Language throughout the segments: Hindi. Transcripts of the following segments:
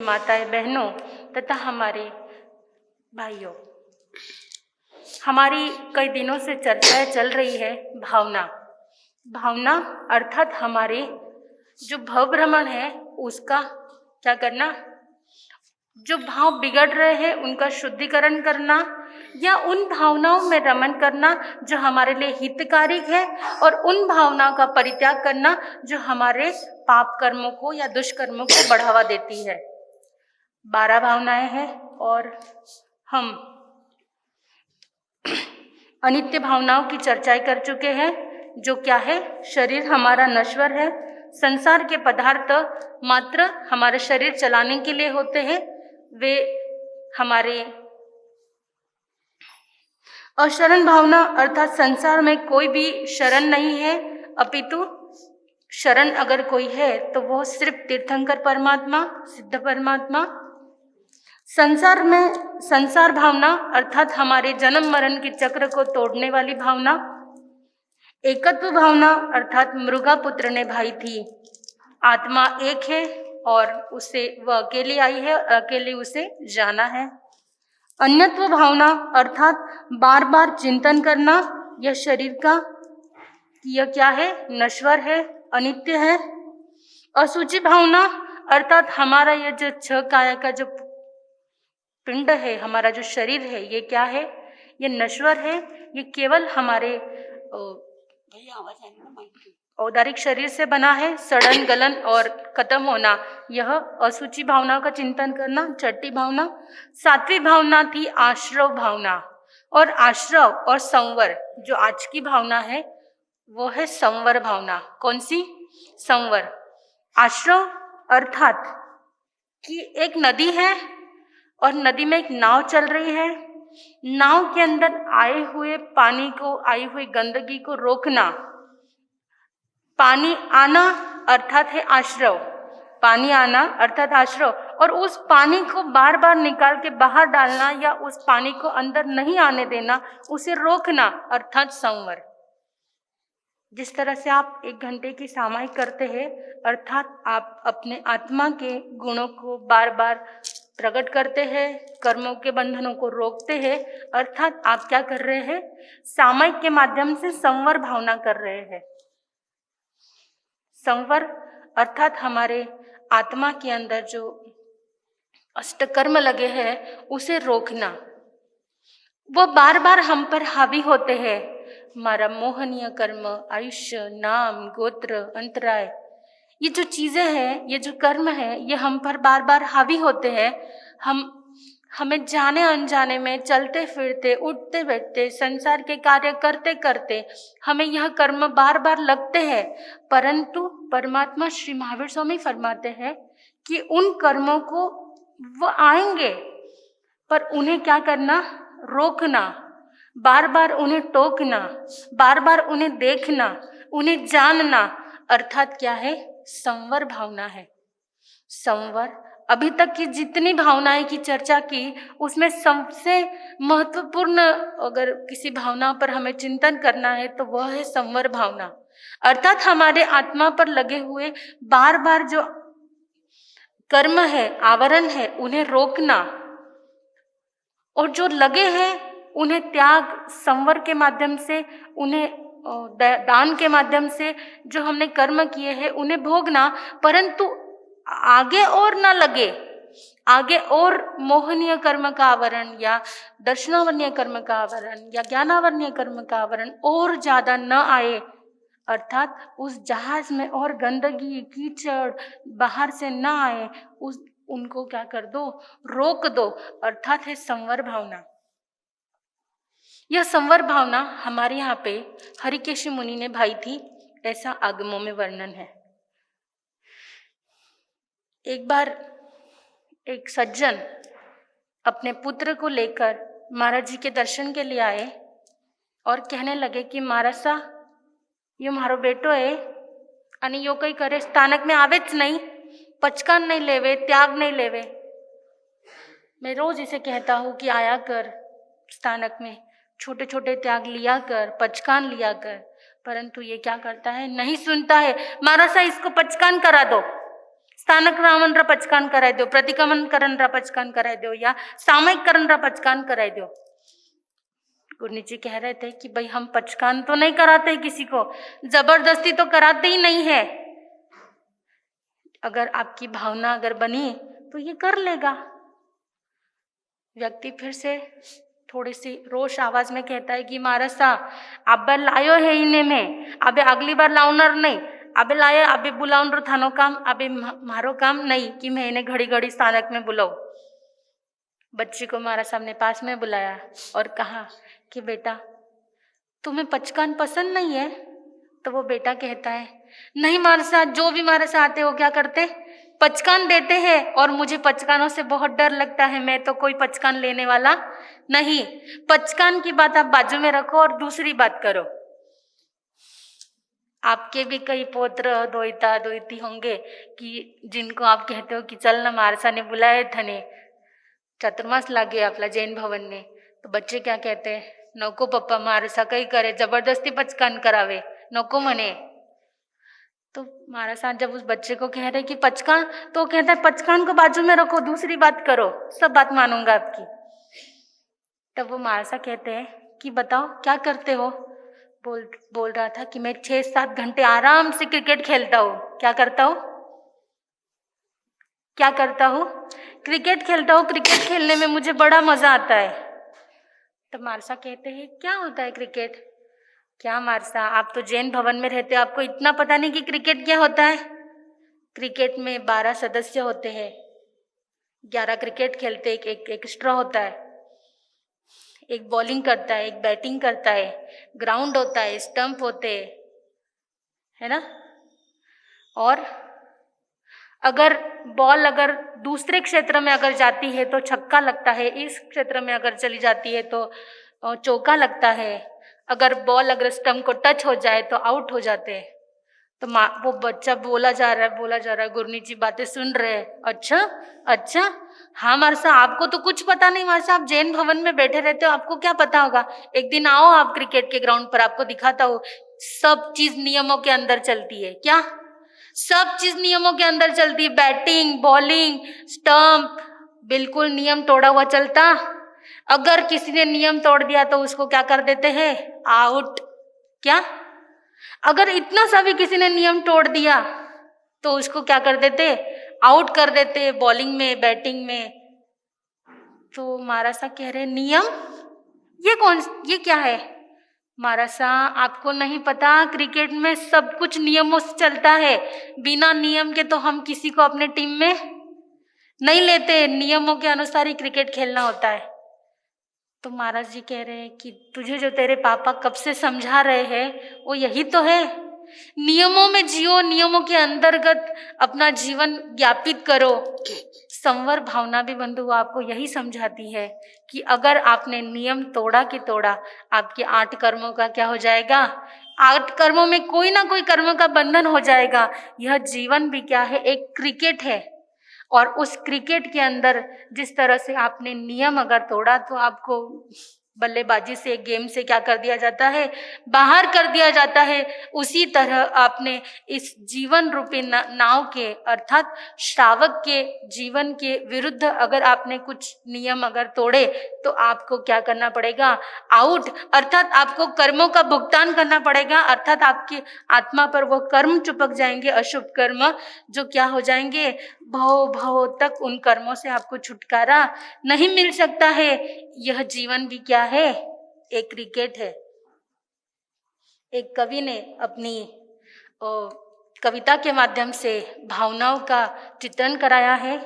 माताएं, बहनों तथा हमारे भाइयों, हमारी कई दिनों से चर्चाएं चल रही है भावना। भावना अर्थात हमारे जो भाव भ्रमण है उसका क्या करना, जो भाव बिगड़ रहे हैं उनका शुद्धिकरण करना या उन भावनाओं में रमन करना जो हमारे लिए हितकारी है और उन भावनाओं का परित्याग करना जो हमारे पाप कर्मों को या दुष्कर्मों को बढ़ावा देती है। 12 भावनाएं हैं और हम अनित्य भावनाओं की चर्चाएं कर चुके हैं। जो क्या है, शरीर हमारा नश्वर है, संसार के पदार्थ मात्र हमारे शरीर चलाने के लिए होते हैं, वे हमारे अशरण भावना अर्थात संसार में कोई भी शरण नहीं है, अपितु शरण अगर कोई है तो वो सिर्फ तीर्थंकर परमात्मा, सिद्ध परमात्मा। संसार में संसार भावना अर्थात हमारे जन्म मरण के चक्र को तोड़ने वाली भावना। एकत्व भावना अर्थात मृगा पुत्र ने भाई थी, आत्मा एक है और उसे वह अकेली आई है, अकेले उसे जाना है। अन्यत्व भावना अर्थात बार बार चिंतन करना यह शरीर का, यह क्या है, नश्वर है, अनित्य है। असुचि भावना अर्थात हमारा यह जो छह काया का जो पिंड है, हमारा जो शरीर है, ये क्या है, ये नश्वर है, ये केवल हमारे औदारिक शरीर से बना है। सड़न गलन और खत्म होना, यह असुचि भावना का चिंतन करना, छठी भावना। सातवीं भावना थी आश्रव भावना, और आश्रव और संवर जो आज की भावना है वो है संवर भावना। कौन सी? संवर। आश्रव अर्थात कि एक नदी है और नदी में एक नाव चल रही है, नाव के अंदर आए हुए पानी को, आई हुई गंदगी को रोकना। पानी आना अर्थात है आश्रव, पानी आना अर्थात आश्रव, और उस पानी को बार बार निकाल के बाहर डालना या उस पानी को अंदर नहीं आने देना, उसे रोकना अर्थात संवर। जिस तरह से आप 1 घंटे की सामायिक करते हैं अर्थात आप अपने आत्मा के गुणों को बार बार प्रकट करते हैं, कर्मों के बंधनों को रोकते हैं, अर्थात आप क्या कर रहे हैं, सामायिक के माध्यम से संवर भावना कर रहे हैं। संवर अर्थात हमारे आत्मा के अंदर जो अष्टकर्म लगे हैं उसे रोकना। वो बार बार हम पर हावी होते हैं, हमारा मोहनीय कर्म, आयुष्य, नाम, गोत्र, अंतराय, ये जो चीजें हैं, ये जो कर्म है, ये हम पर बार बार हावी होते हैं। हमें जाने अनजाने में, चलते फिरते, उठते बैठते, संसार के कार्य करते करते हमें यह कर्म बार बार लगते हैं, परंतु परमात्मा श्री महावीर स्वामी फरमाते हैं कि उन कर्मों को वो आएंगे, पर उन्हें क्या करना, रोकना, बार बार उन्हें टोकना, बार बार उन्हें देखना, उन्हें जानना, अर्थात क्या है, संवर भावना है। संवर अभी तक की जितनी भावनाएं की चर्चा की उसमें सबसे महत्वपूर्ण अगर किसी भावना पर हमें चिंतन करना है तो वह है संवर भावना, अर्थात हमारे आत्मा पर लगे हुए बार बार जो कर्म है, आवरण है, उन्हें रोकना, और जो लगे हैं उन्हें त्याग, संवर के माध्यम से, उन्हें दान के माध्यम से जो हमने कर्म किए हैं उन्हें भोगना, परंतु आगे और ना लगे, आगे और मोहनीय कर्म का आवरण या दर्शनावरणीय कर्म का आवरण या ज्ञानावरणीय कर्म का आवरण और ज्यादा न आए, अर्थात उस जहाज में और गंदगी, कीचड़ बाहर से न आए, उनको क्या कर दो, रोक दो, अर्थात है संवर भावना। यह संवर भावना हमारे यहाँ पे हरिकेश मुनि ने भाई थी, ऐसा आगमों में वर्णन है। एक बार एक सज्जन अपने पुत्र को लेकर महाराज जी के दर्शन के लिए आए और कहने लगे कि महाराज सा, यो मारो बेटो है आणि यो कई करे स्थानक में आवे ज नहीं, पचकान नहीं लेवे, त्याग नहीं लेवे। मैं रोज इसे कहता हूँ कि आया कर स्थानक में, छोटे छोटे त्याग लिया कर, पचकान लिया कर, परंतु ये क्या करता है, नहीं सुनता है। महाराज सा, इसको पचकान करा दो, स्थानक रा पचकान कराई दो, प्रतिक्रमण करण रा पचकान कराई दो, या सामयिक करण रा पचकान कराई दो। गुरु जी कह रहे थे कि भाई हम पचकान तो नहीं कराते किसी को, जबरदस्ती तो कराते ही नहीं है। अगर आपकी भावना अगर बनी तो ये कर लेगा। व्यक्ति फिर से थोड़ी सी रोष आवाज में कहता है कि महाराज सा अब लायो है इन्हें में, अबे अगली बार लाउनर नहीं, अबे लाए अबे बुलाउन थानो काम, अबे मारो काम नहीं कि मैं इन्हें घड़ी घड़ी स्थानक में बुलाऊ। बच्ची को महाराज साहब ने पास में बुलाया और कहा कि बेटा तुम्हें पचकान पसंद नहीं है? तो वो बेटा कहता है नहीं महाराज साहब, जो भी महाराज साहब आते हो क्या करते, पचकान देते हैं और मुझे पचकानों से बहुत डर लगता है, मैं तो कोई पचकान लेने वाला नहीं। पचकान की बात आप बाजू में रखो और दूसरी बात करो। आपके भी कई पौत्र दोहिता दोहिती होंगे कि जिनको आप कहते हो कि चल ना मारसा ने बुलाए थने, चतुर्मास लागे आपला जैन भवन में, तो बच्चे क्या कहते हैं, नको पप्पा मारसा कई करे, जबरदस्ती पचकान करावे, नको मने। तो महाराज साहब जब उस बच्चे को कह रहे कि पचकान, तो कहता है पचकान को बाजू में रखो, दूसरी बात करो, सब बात मानूंगा आपकी। तब वो महाराज साहब कहते हैं कि बताओ क्या करते हो? बोल रहा था कि मैं 6-7 घंटे आराम से क्रिकेट खेलता हूँ। क्या करता हूँ? क्या करता हूँ? क्रिकेट खेलता हूँ। क्रिकेट खेलने में मुझे बड़ा मजा आता है। तब मारसा कहते हैं क्या होता है क्रिकेट? क्या मारसा, आप तो जैन भवन में रहते हो, आपको इतना पता नहीं कि क्रिकेट क्या होता है? क्रिकेट में 12 सदस्य होते हैं, 11 क्रिकेट खेलते, एक एक्स्ट्रा होता है, एक बॉलिंग करता है, एक बैटिंग करता है, ग्राउंड होता है, स्टंप होते है ना। और अगर बॉल अगर दूसरे क्षेत्र में अगर जाती है तो छक्का लगता है, इस क्षेत्र में अगर चली जाती है तो चौका लगता है। अगर बॉल अगर स्टंप को टच हो जाए तो आउट हो जाते हैं। तो वो बच्चा बोला जा रहा है, गुरनी जी बातें सुन रहे हैं। अच्छा हाँ मारसा, आपको तो कुछ पता नहीं मारसा, आप जैन भवन में बैठे रहते हो, आपको क्या पता होगा। एक दिन आओ आप क्रिकेट के ग्राउंड पर, आपको दिखाता हूँ। सब चीज नियमों के अंदर चलती है। क्या? सब चीज नियमों के अंदर चलती है। बैटिंग, बॉलिंग, स्टंप, बिल्कुल नियम तोड़ा हुआ चलता। अगर किसी ने नियम तोड़ दिया तो उसको क्या कर देते हैं? आउट। क्या? अगर इतना सा भी किसी ने नियम तोड़ दिया तो उसको क्या कर देते? आउट कर देते, बॉलिंग में, बैटिंग में। तो महाराज साहब कह रहे नियम, ये क्या है? महाराज साहब आपको नहीं पता, क्रिकेट में सब कुछ नियमों से चलता है। बिना नियम के तो हम किसी को अपने टीम में नहीं लेते, नियमों के अनुसार ही क्रिकेट खेलना होता है। तो महाराज जी कह रहे हैं कि तुझे जो तेरे पापा कब से समझा रहे हैं वो यही तो है, नियमों में जियो, नियमों के अंतर्गत अपना जीवन ज्ञापित करो। संवर भावना भी बंधु आपको यही समझाती है कि अगर आपने नियम तोड़ा कि तोड़ा, आपके 8 कर्मों का क्या हो जाएगा? 8 कर्मों में कोई ना कोई कर्म का बंधन हो जाएगा। यह जीवन भी क्या है? एक क्रिकेट है। और उस क्रिकेट के अंदर जिस तरह से आपने नियम अगर तोड़ा तो आपको बल्लेबाजी से, गेम से क्या कर दिया जाता है? बाहर कर दिया जाता है। उसी तरह आपने इस जीवन रूपी नाव के अर्थात श्रावक के जीवन के विरुद्ध अगर आपने कुछ नियम अगर तोड़े तो आपको क्या करना पड़ेगा? आउट। अर्थात आपको कर्मों का भुगतान करना पड़ेगा। अर्थात आपकी आत्मा पर वो कर्म चिपक जाएंगे, अशुभ कर्म, जो क्या हो जाएंगे? भव भव तक उन कर्मों से आपको छुटकारा नहीं मिल सकता है। यह जीवन भी क्या है? एक क्रिकेट है। एक कवि ने अपनी कविता के माध्यम से भावनाओं का चित्रण कराया है।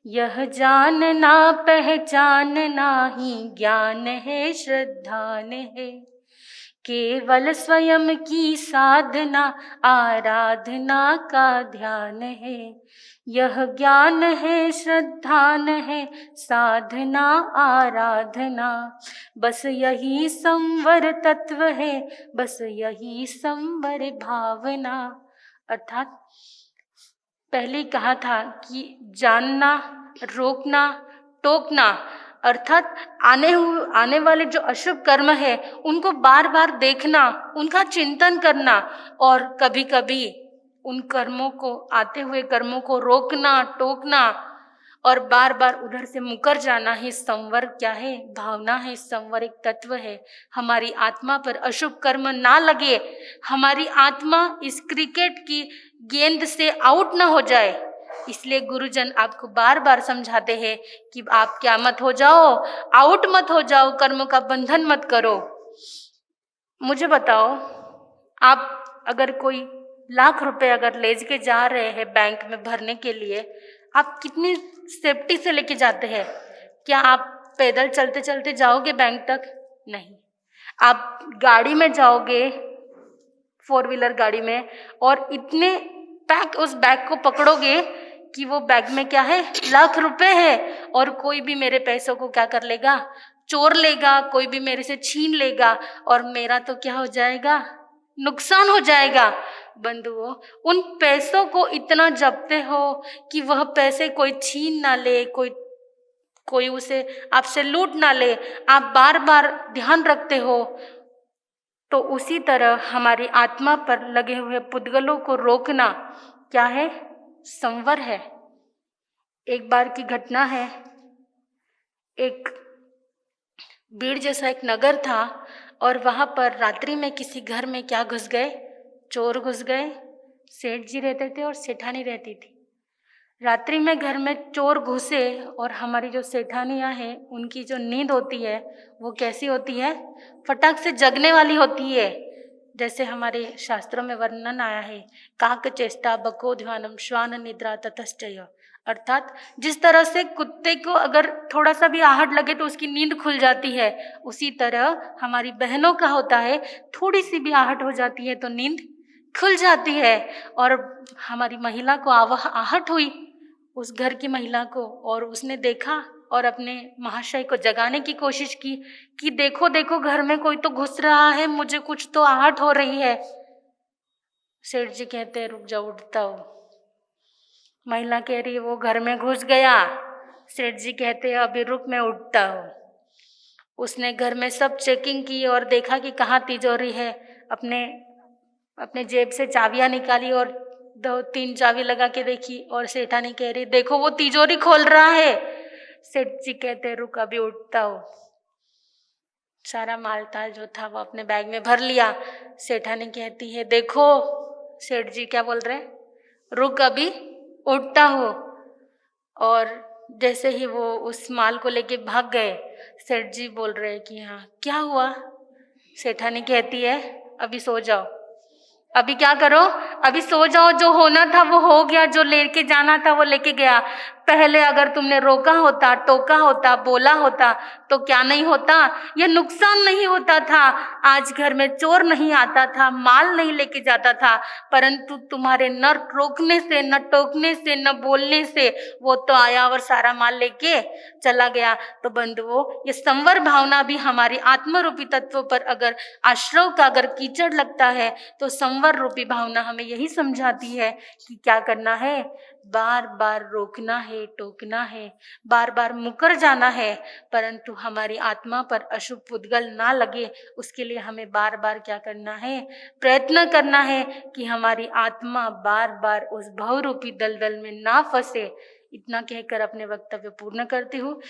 यह जानना पहचानना ही ज्ञान है, श्रद्धान है, केवल स्वयं की साधना आराधना का ध्यान है। यह ज्ञान है, श्रद्धान है, साधना आराधना, बस यही संवर तत्व है, बस यही संवर भावना। अर्थात पहले कहा था कि जानना, रोकना, टोकना, अर्थात आने वाले जो अशुभ कर्म है उनको बार बार देखना, उनका चिंतन करना और कभी कभी उन कर्मों को, आते हुए कर्मों को रोकना, टोकना और बार बार उधर से मुकर जाना ही संवर क्या है? भावना है, संवर एक तत्व है। हमारी आत्मा पर अशुभ कर्म ना लगे, हमारी आत्मा इस क्रिकेट की गेंद से आउट ना हो जाए, इसलिए गुरुजन आपको बार बार समझाते हैं कि आप क्या मत हो जाओ, आउट मत हो जाओ, कर्म का बंधन मत करो। मुझे बताओ, आप अगर कोई लाख रुपए अगर ले के जा रहे हैं बैंक में भरने के लिए, आप कितनी सेफ्टी से लेके जाते हैं? क्या आप पैदल चलते चलते जाओगे बैंक तक? नहीं, आप गाड़ी में जाओगे, 4 व्हीलर गाड़ी में, और इतने पैक उस बैग को पकड़ोगे कि वो बैग में क्या है? लाख रुपए है, और कोई भी मेरे पैसों को क्या कर लेगा? चोर लेगा, कोई भी मेरे से छीन लेगा, और मेरा तो क्या हो जाएगा? नुकसान हो जाएगा। बंधुओं, उन पैसों को इतना जपते हो कि वह पैसे कोई छीन ना ले, कोई उसे आपसे लूट ना ले, आप बार बार ध्यान रखते हो। तो उसी तरह हमारी आत्मा पर लगे हुए पुद्गलों को रोकना क्या है? संवर है। एक बार की घटना है, एक बीड़ जैसा एक नगर था, और वहां पर रात्रि में किसी घर में क्या घुस गए? चोर घुस गए। सेठ जी रहते थे और सेठानी रहती थी। रात्रि में घर में चोर घुसे, और हमारी जो सेठानियाँ हैं उनकी जो नींद होती है वो कैसी होती है? फटाक से जगने वाली होती है। जैसे हमारे शास्त्रों में वर्णन आया है, काक चेष्टा बको ध्यानम श्वान निद्रा ततश्चय, अर्थात जिस तरह से कुत्ते को अगर थोड़ा सा भी आहट लगे तो उसकी नींद खुल जाती है, उसी तरह हमारी बहनों का होता है, थोड़ी सी भी आहट हो जाती है तो नींद खुल जाती है। और हमारी महिला को आहट हुई, उस घर की महिला को, और उसने देखा और अपने महाशय को जगाने की कोशिश की कि देखो देखो, घर में कोई तो घुस रहा है, मुझे कुछ तो आहट हो रही है। सेठ जी कहते हैं रुक जाओ, उठता हूँ। महिला कह रही है वो घर में घुस गया। सेठ जी कहते हैं अभी रुक, मैं उठता हूँ। उसने घर में सब चेकिंग की और देखा कि कहाँ तिजोरी है। अपने जेब से चाबियां निकाली और 2-3 चाबी लगा के देखी, और सेठानी कह रही देखो वो तिजोरी खोल रहा है। सेठ जी कहते रुक, अभी उठता हूँ। सारा माल ताल जो था वो अपने बैग में भर लिया। सेठानी कहती है देखो, सेठ जी क्या बोल रहे, रुक अभी उठता हूँ। और जैसे ही वो उस माल को लेके भाग गए, सेठ जी बोल रहे कि हाँ क्या हुआ? सेठानी कहती है अभी सो जाओ, अभी क्या करो, अभी सो जाओ, जो होना था वो हो गया, जो लेके जाना था वो लेके गया। पहले अगर तुमने रोका होता, टोका होता, बोला होता तो क्या नहीं होता? ये नुकसान नहीं होता था, आज घर में चोर नहीं आता था, माल नहीं लेके जाता था, परंतु तुम्हारे न रोकने से, न टोकने से, न बोलने से वो तो आया और सारा माल लेके चला गया। तो बंधुओं, ये संवर भावना भी हमारी आत्मरूपी तत्व पर अगर आश्रव का अगर कीचड़ लगता है तो संवर रूपी भावना हमें यही समझाती है कि क्या करना है? बार बार रोकना है, टोकना है, बार बार मुकर जाना है, परंतु हमारी आत्मा पर अशुभ पुद्गल ना लगे, उसके लिए हमें बार बार क्या करना है? प्रयत्न करना है कि हमारी आत्मा बार बार उस भवरूपी दलदल में ना फंसे। इतना कहकर अपने वक्तव्य पूर्ण करती हूँ।